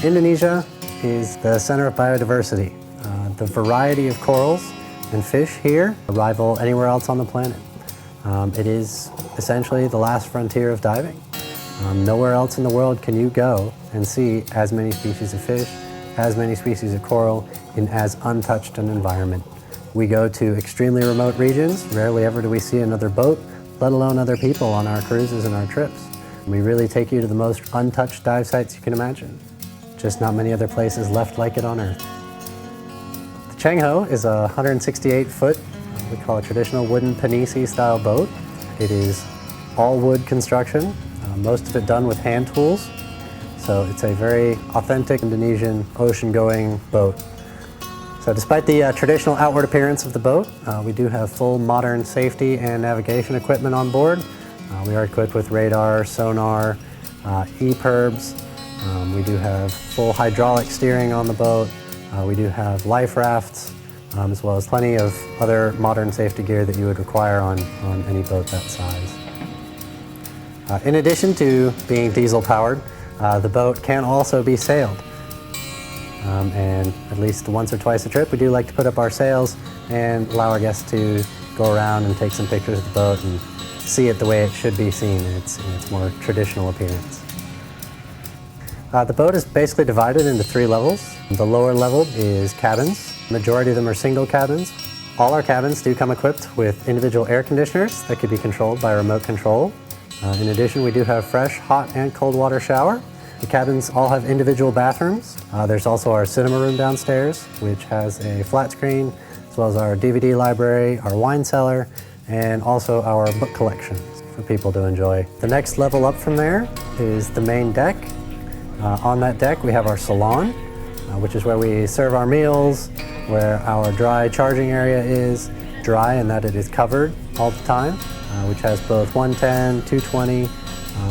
Indonesia is the center of biodiversity. The variety of corals and fish here rival anywhere else on the planet. It is essentially the last frontier of diving. Nowhere else in the world can you go and see as many species of fish, as many species of coral in as untouched an environment. We go to extremely remote regions. Rarely ever do we see another boat, let alone other people on our cruises and our trips. We really take you to the most untouched dive sites you can imagine. Just not many other places left like it on Earth. The Chengho is a 168-foot, we call it traditional wooden panisi style boat. It is all wood construction, most of it done with hand tools. So it's a very authentic Indonesian ocean-going boat. So despite the traditional outward appearance of the boat, we do have full modern safety and navigation equipment on board. We are equipped with radar, sonar, EPIRBs. We do have full hydraulic steering on the boat. We do have life rafts, as well as plenty of other modern safety gear that you would require on any boat that size. In addition to being diesel powered, the boat can also be sailed. And at least once or twice a trip, we do like to put up our sails and allow our guests to go around and take some pictures of the boat and see it the way it should be seen in its more traditional appearance. The boat is basically divided into 3 levels. The lower level is cabins. The majority of them are single cabins. All our cabins do come equipped with individual air conditioners that could be controlled by remote control. In addition, we do have fresh, hot, and cold water shower. The cabins all have individual bathrooms. There's also our cinema room downstairs, which has a flat screen, as well as our DVD library, our wine cellar, and also our book collections for people to enjoy. The next level up from there is the main deck. On that deck, we have our salon, which is where we serve our meals, where our dry charging area is, dry in that it is covered all the time, which has both 110, 220,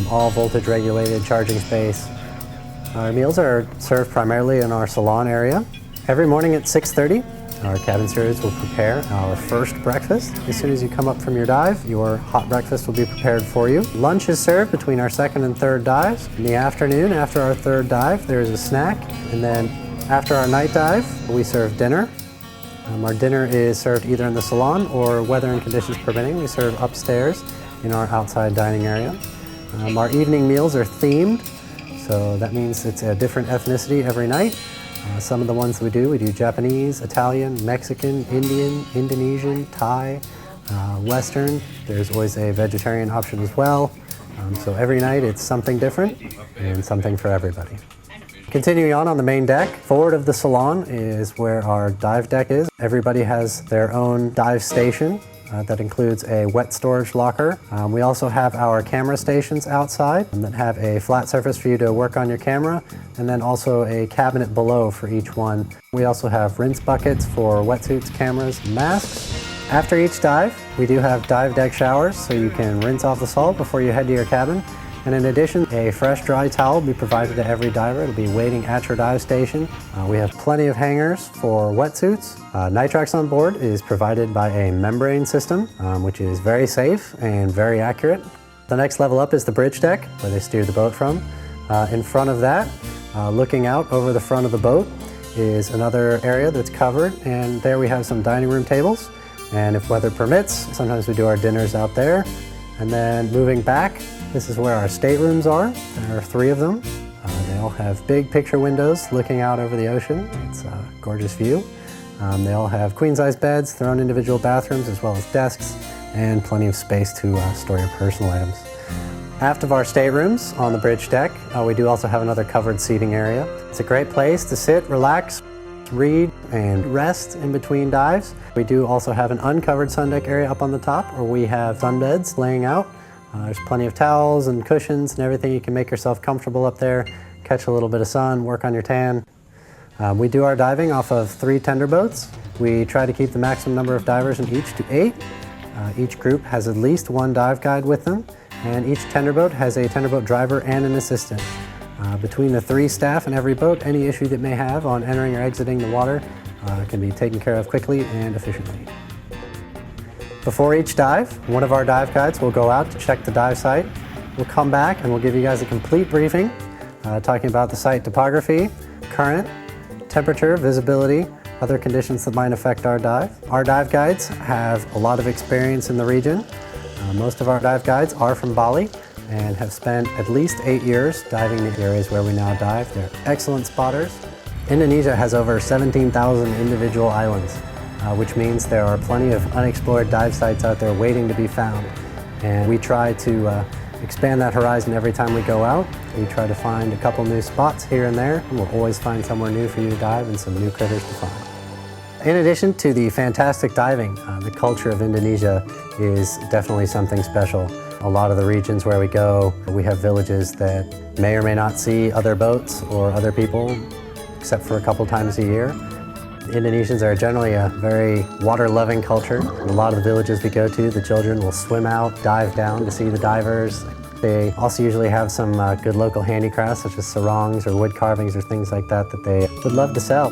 all voltage regulated charging space. Our meals are served primarily in our salon area. Every morning at 6:30, our cabin stewards will prepare our first breakfast. As soon as you come up from your dive, your hot breakfast will be prepared for you. Lunch is served between our second and third dives. In the afternoon, after our third dive, there is a snack. And then after our night dive, we serve dinner. Our dinner is served either in the salon or, weather and conditions permitting, we serve upstairs in our outside dining area. Our evening meals are themed, so that means it's a different ethnicity every night. Some of the ones we do Japanese, Italian, Mexican, Indian, Indonesian, Thai, Western. There's always a vegetarian option as well. So every night it's something different and something for everybody. Continuing on the main deck, forward of the salon is where our dive deck is. Everybody has their own dive station. That includes a wet storage locker. We also have our camera stations outside that have a flat surface for you to work on your camera, and then also a cabinet below for each one. We also have rinse buckets for wetsuits, cameras, and masks. After each dive, we do have dive deck showers, so you can rinse off the salt before you head to your cabin. And in addition, a fresh dry towel will be provided to every diver. It'll be waiting at your dive station. We have plenty of hangers for wetsuits. Nitrox on board is provided by a membrane system, which is very safe and very accurate. The next level up is the bridge deck, where they steer the boat from. In front of that, looking out over the front of the boat, is another area that's covered, and there we have some dining room tables. And if weather permits, sometimes we do our dinners out there. And then moving back, this is where our staterooms are. There are 3 of them. They all have big picture windows looking out over the ocean. It's a gorgeous view. They all have queen-size beds, their own individual bathrooms, as well as desks, and plenty of space to store your personal items. Aft of our staterooms on the bridge deck, we do also have another covered seating area. It's a great place to sit, relax, read, and rest in between dives. We do also have an uncovered sun deck area up on the top where we have sunbeds laying out. There's plenty of towels and cushions and everything. You can make yourself comfortable up there, catch a little bit of sun, work on your tan. We do our diving off of 3 tender boats. We try to keep the maximum number of divers in each to 8. Each group has at least 1 dive guide with them, and each tender boat has a tender boat driver and an assistant. Between the 3 staff in every boat, any issue that may have on entering or exiting the water can be taken care of quickly and efficiently. Before each dive, one of our dive guides will go out to check the dive site. We'll come back and we'll give you guys a complete briefing talking about the site topography, current, temperature, visibility, other conditions that might affect our dive. Our dive guides have a lot of experience in the region. Most of our dive guides are from Bali and have spent at least 8 years diving the areas where we now dive. They're excellent spotters. Indonesia has over 17,000 individual islands, which means there are plenty of unexplored dive sites out there waiting to be found. And we try to expand that horizon every time we go out. We try to find a couple new spots here and there, and we'll always find somewhere new for you to dive and some new critters to find. In addition to the fantastic diving, the culture of Indonesia is definitely something special. A lot of the regions where we go, we have villages that may or may not see other boats or other people, except for a couple times a year. Indonesians are generally a very water-loving culture. In a lot of the villages we go to, the children will swim out, dive down to see the divers. They also usually have some good local handicrafts, such as sarongs or wood carvings or things like that that they would love to sell.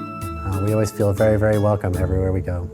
We always feel very, very welcome everywhere we go.